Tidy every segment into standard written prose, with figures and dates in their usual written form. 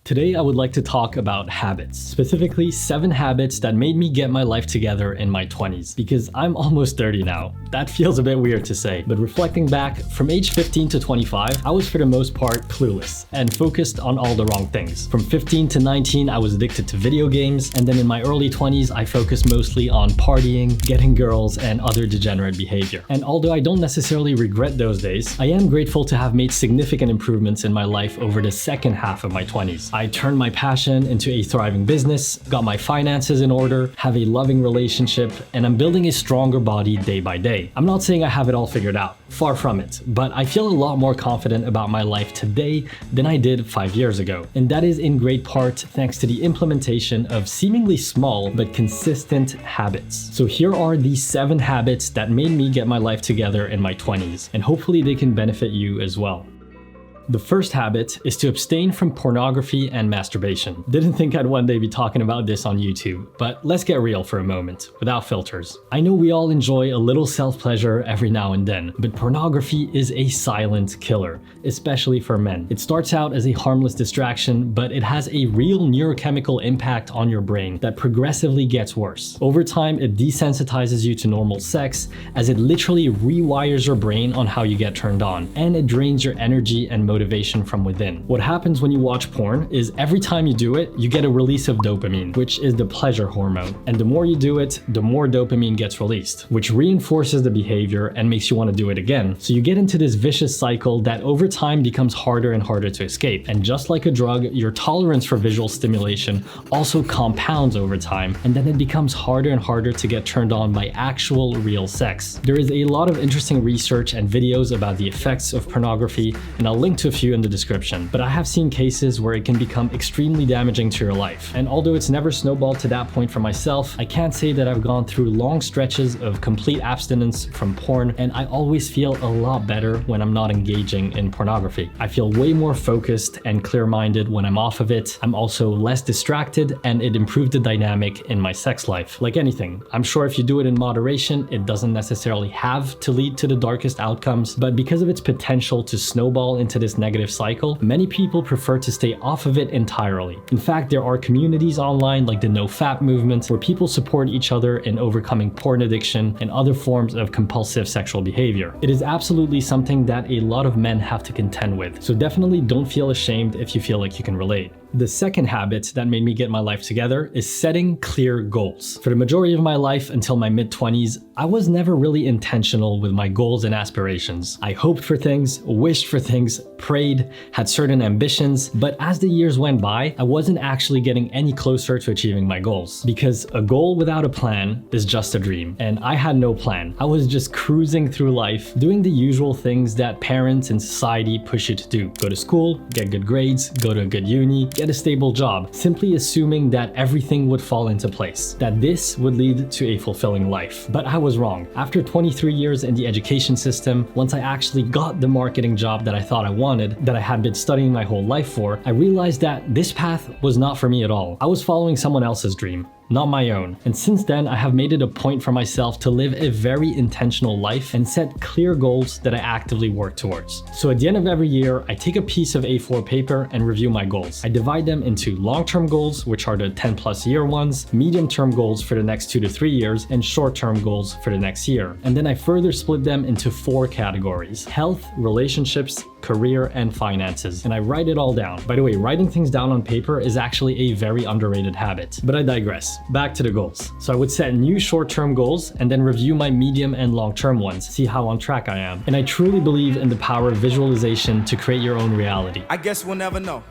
Today, I would like to talk about habits, specifically 7 habits that made me get my life together in my 20s, because I'm almost 30 now. That feels a bit weird to say, but reflecting back, from age 15 to 25, I was for the most part clueless and focused on all the wrong things. From 15 to 19, I was addicted to video games, and then in my early 20s, I focused mostly on partying, getting girls, and other degenerate behavior. And although I don't necessarily regret those days, I am grateful to have made significant improvements in my life over the second half of my 20s. I turned my passion into a thriving business, got my finances in order, have a loving relationship, and I'm building a stronger body day by day. I'm not saying I have it all figured out, far from it, but I feel a lot more confident about my life today than I did 5 years ago. And that is in great part thanks to the implementation of seemingly small but consistent habits. So here are the 7 habits that made me get my life together in my 20s, and hopefully they can benefit you as well. The first habit is to abstain from pornography and masturbation. Didn't think I'd one day be talking about this on YouTube, but let's get real for a moment, without filters. I know we all enjoy a little self-pleasure every now and then, but pornography is a silent killer, especially for men. It starts out as a harmless distraction, but it has a real neurochemical impact on your brain that progressively gets worse. Over time, it desensitizes you to normal sex, as it literally rewires your brain on how you get turned on, and it drains your energy and motivation from within. What happens when you watch porn is every time you do it, you get a release of dopamine, which is the pleasure hormone. And the more you do it, the more dopamine gets released, which reinforces the behavior and makes you want to do it again. So you get into this vicious cycle that over time becomes harder and harder to escape. And just like a drug, your tolerance for visual stimulation also compounds over time, and then it becomes harder and harder to get turned on by actual real sex. There is a lot of interesting research and videos about the effects of pornography, and I'll link to a few in the description, but I have seen cases where it can become extremely damaging to your life. And although it's never snowballed to that point for myself, I can't say that I've gone through long stretches of complete abstinence from porn, and I always feel a lot better when I'm not engaging in pornography. I feel way more focused and clear-minded when I'm off of it. I'm also less distracted, and it improved the dynamic in my sex life. Like anything, I'm sure if you do it in moderation, it doesn't necessarily have to lead to the darkest outcomes, but because of its potential to snowball into this negative cycle, many people prefer to stay off of it entirely. In fact, there are communities online like the NoFap movement where people support each other in overcoming porn addiction and other forms of compulsive sexual behavior. It is absolutely something that a lot of men have to contend with, so definitely don't feel ashamed if you feel like you can relate. The second habit that made me get my life together is setting clear goals. For the majority of my life until my mid-20s, I was never really intentional with my goals and aspirations. I hoped for things, wished for things, prayed, had certain ambitions, but as the years went by, I wasn't actually getting any closer to achieving my goals. Because a goal without a plan is just a dream, and I had no plan. I was just cruising through life, doing the usual things that parents and society push you to do. Go to school, get good grades, go to a good uni, get a stable job, simply assuming that everything would fall into place, that this would lead to a fulfilling life. But I was wrong. After 23 years in the education system, once I actually got the marketing job that I thought I wanted, that I had been studying my whole life for, I realized that this path was not for me at all. I was following someone else's dream, not my own. And since then, I have made it a point for myself to live a very intentional life and set clear goals that I actively work towards. So at the end of every year, I take a piece of A4 paper and review my goals. I divide them into long-term goals, which are the 10+ year ones, medium-term goals for the next 2 to 3 years, and short-term goals for the next year. And then I further split them into 4 categories: health, relationships, career, and finances. And I write it all down. By the way, writing things down on paper is actually a very underrated habit, but I digress. Back to the goals. So I would set new short-term goals and then review my medium and long-term ones, see how on track I am. And I truly believe in the power of visualization to create your own reality. I guess we'll never know.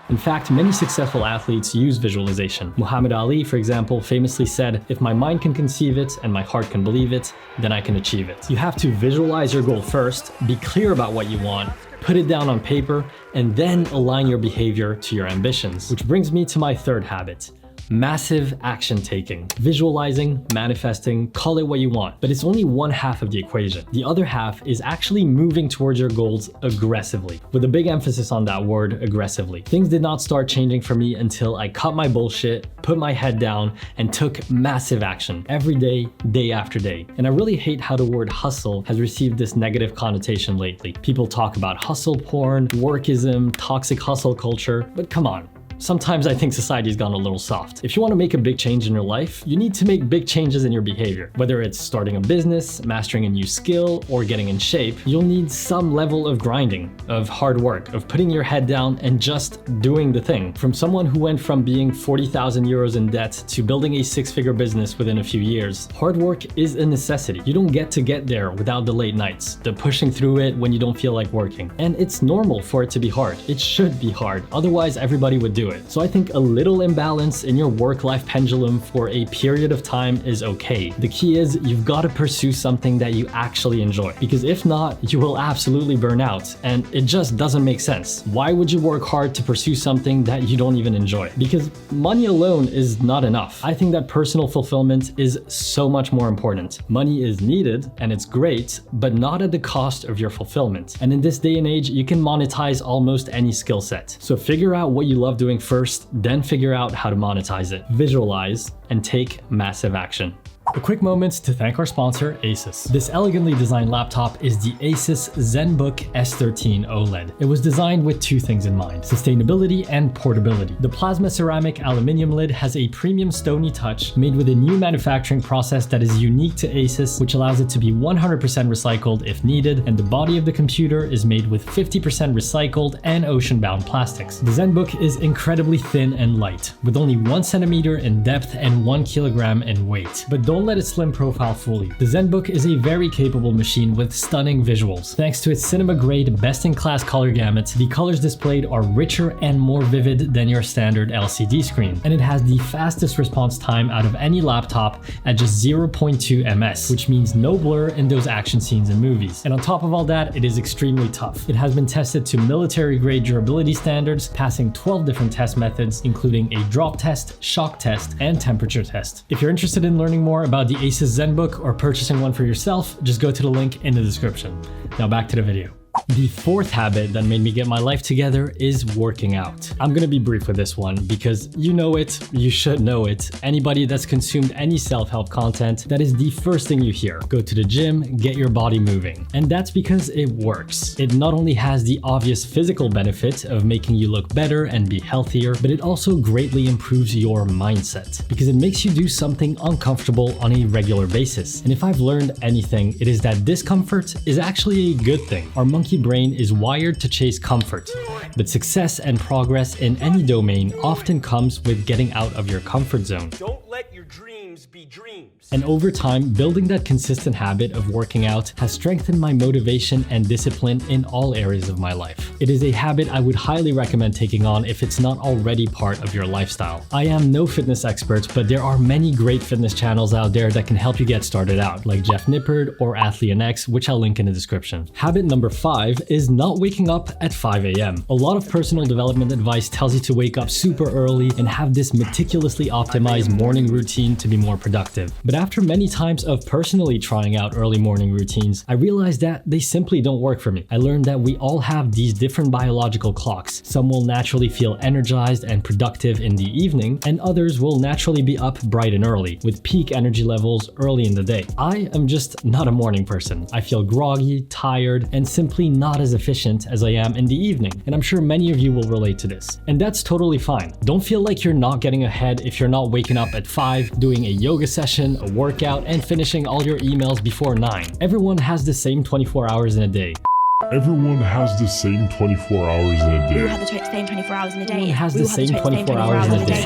In fact, many successful athletes use visualization. Muhammad Ali, for example, famously said, "If my mind can conceive it and my heart can believe it, then I can achieve it." You have to visualize your goal first, be clear about what you want, put it down on paper, and then align your behavior to your ambitions. Which brings me to my third habit: massive action taking. Visualizing, manifesting, call it what you want, but it's only one half of the equation. The other half is actually moving towards your goals aggressively, with a big emphasis on that word, aggressively. Things did not start changing for me until I cut my bullshit, put my head down, and took massive action every day, day after day. And I really hate how the word hustle has received this negative connotation lately. People talk about hustle porn, workism, toxic hustle culture, but come on. sometimes I think society's gone a little soft. If you want to make a big change in your life, you need to make big changes in your behavior. Whether it's starting a business, mastering a new skill, or getting in shape, you'll need some level of grinding, of hard work, of putting your head down and just doing the thing. From someone who went from being 40,000 euros in debt to building a six-figure business within a few years, hard work is a necessity. You don't get to get there without the late nights, the pushing through it when you don't feel like working. And it's normal for it to be hard. It should be hard, otherwise everybody would do it. So I think a little imbalance in your work-life pendulum for a period of time is okay. The key is you've got to pursue something that you actually enjoy, because if not, you will absolutely burn out, and it just doesn't make sense. Why would you work hard to pursue something that you don't even enjoy? Because money alone is not enough. I think that personal fulfillment is so much more important. Money is needed and it's great, but not at the cost of your fulfillment. And in this day and age, you can monetize almost any skill set. So figure out what you love doing first, then figure out how to monetize it. Visualize and take massive action. A quick moment to thank our sponsor, Asus. This elegantly designed laptop is the Asus ZenBook S13 OLED. It was designed with two things in mind: sustainability and portability. The plasma ceramic aluminium lid has a premium stony touch made with a new manufacturing process that is unique to Asus, which allows it to be 100% recycled if needed, and the body of the computer is made with 50% recycled and ocean-bound plastics. The ZenBook is incredibly thin and light, with only 1 centimeter in depth and 1 kilogram in weight. But don't let its slim profile fool you. The ZenBook is a very capable machine with stunning visuals. Thanks to its cinema-grade, best-in-class color gamut, the colors displayed are richer and more vivid than your standard LCD screen. And it has the fastest response time out of any laptop at just 0.2 ms, which means no blur in those action scenes in movies. And on top of all that, it is extremely tough. It has been tested to military-grade durability standards, passing 12 different test methods, including a drop test, shock test, and temperature test. If you're interested in learning more about the Asus ZenBook or purchasing one for yourself, just go to the link in the description. Now back to the video. The fourth habit that made me get my life together is working out. I'm gonna be brief with this one because you know it, you should know it. Anybody that's consumed any self-help content, that is the first thing you hear. Go to the gym, get your body moving. And that's because it works. It not only has the obvious physical benefit of making you look better and be healthier, but it also greatly improves your mindset because it makes you do something uncomfortable on a regular basis. And if I've learned anything, it is that discomfort is actually a good thing. Our monkey brain is wired to chase comfort, but success and progress in any domain often comes with getting out of your comfort zone. Don't let your dreams be dreams. And over time, building that consistent habit of working out has strengthened my motivation and discipline in all areas of my life. It is a habit I would highly recommend taking on if it's not already part of your lifestyle. I am no fitness expert, but there are many great fitness channels out there that can help you get started out, like Jeff Nippard or AthleanX, which I'll link in the description. Habit number 5 is not waking up at 5 a.m. A lot of personal development advice tells you to wake up super early and have this meticulously optimized morning routine to be more productive. But after many times of personally trying out early morning routines, I realized that they simply don't work for me. I learned that we all have these different biological clocks. Some will naturally feel energized and productive in the evening, and others will naturally be up bright and early, with peak energy levels early in the day. I am just not a morning person. I feel groggy, tired, and simply not as efficient as I am in the evening, and I'm sure many of you will relate to this. And that's totally fine. Don't feel like you're not getting ahead if you're not waking up at 5, doing a yoga session, a workout, and finishing all your emails before 9. Everyone has the same 24 hours in a day. Everyone has the same 24 hours in a day. We have the same 24 hours in a day. Everyone has the same 24 hours in a day.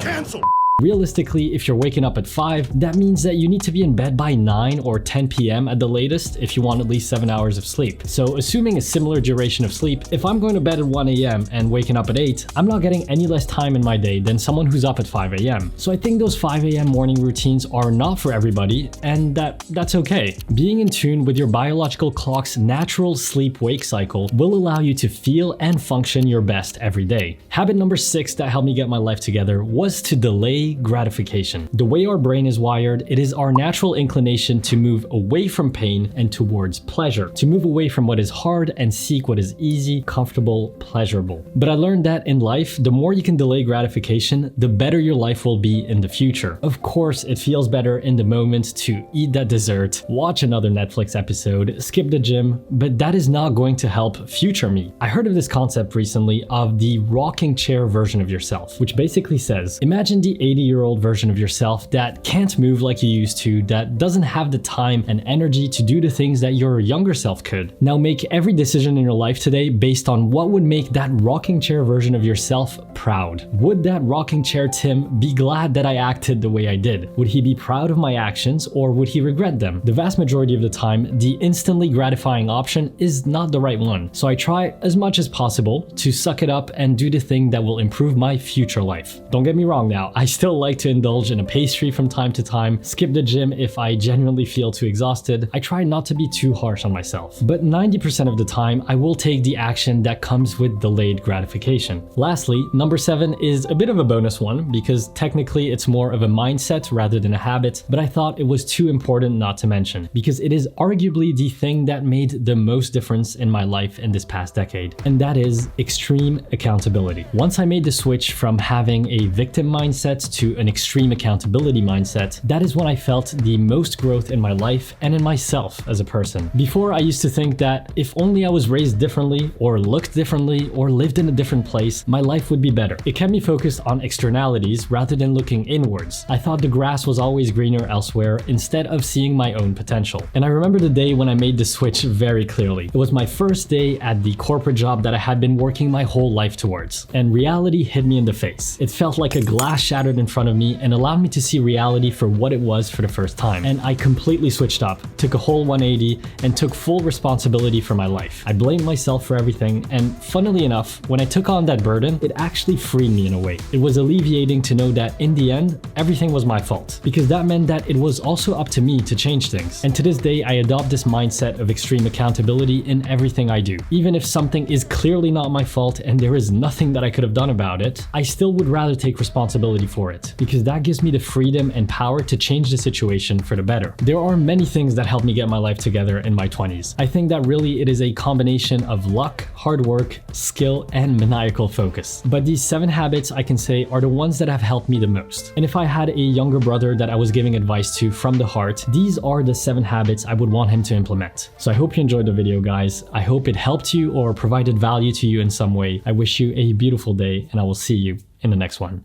Cancel. Realistically, if you're waking up at 5, that means that you need to be in bed by 9 or 10 p.m. at the latest if you want at least 7 hours of sleep. So assuming a similar duration of sleep, if I'm going to bed at 1 a.m. and waking up at 8, I'm not getting any less time in my day than someone who's up at 5 a.m. So I think those 5 a.m. morning routines are not for everybody, and that's okay. Being in tune with your biological clock's natural sleep-wake cycle will allow you to feel and function your best every day. Habit number 6 that helped me get my life together was to delay delay gratification. The way our brain is wired, it is our natural inclination to move away from pain and towards pleasure, to move away from what is hard and seek what is easy, comfortable, pleasurable. But I learned that in life, the more you can delay gratification, the better your life will be in the future. Of course, it feels better in the moment to eat that dessert, watch another Netflix episode, skip the gym, but that is not going to help future me. I heard of this concept recently of the rocking chair version of yourself, which basically says, imagine the 80-year-old version of yourself that can't move like you used to, that doesn't have the time and energy to do the things that your younger self could. Now make every decision in your life today based on what would make that rocking chair version of yourself proud. Would that rocking chair Tim be glad that I acted the way I did? Would he be proud of my actions, or would he regret them? The vast majority of the time, the instantly gratifying option is not the right one. So I try as much as possible to suck it up and do the thing that will improve my future life. Don't get me wrong now, I still like to indulge in a pastry from time to time, skip the gym if I genuinely feel too exhausted. I try not to be too harsh on myself. But 90% of the time, I will take the action that comes with delayed gratification. Lastly, number 7 is a bit of a bonus one because technically it's more of a mindset rather than a habit, but I thought it was too important not to mention because it is arguably the thing that made the most difference in my life in this past decade, and that is extreme accountability. Once I made the switch from having a victim mindset to an extreme accountability mindset, that is when I felt the most growth in my life and in myself as a person. Before, I used to think that if only I was raised differently or looked differently or lived in a different place, my life would be better. It kept me focused on externalities rather than looking inwards. I thought the grass was always greener elsewhere instead of seeing my own potential. And I remember the day when I made the switch very clearly. It was my first day at the corporate job that I had been working my whole life towards, and reality hit me in the face. It felt like a glass shattered in front of me and allowed me to see reality for what it was for the first time. And I completely switched up, took a whole 180, and took full responsibility for my life. I blamed myself for everything, and funnily enough, when I took on that burden, it actually freed me in a way. It was alleviating to know that in the end, everything was my fault, because that meant that it was also up to me to change things. And to this day, I adopt this mindset of extreme accountability in everything I do. Even if something is clearly not my fault and there is nothing that I could have done about it, I still would rather take responsibility for it, because that gives me the freedom and power to change the situation for the better. There are many things that helped me get my life together in my 20s. I think that really it is a combination of luck, hard work, skill, and maniacal focus. But these 7 habits, I can say, are the ones that have helped me the most. And if I had a younger brother that I was giving advice to from the heart, these are the 7 habits I would want him to implement. So I hope you enjoyed the video, guys. I hope it helped you or provided value to you in some way. I wish you a beautiful day, and I will see you in the next one.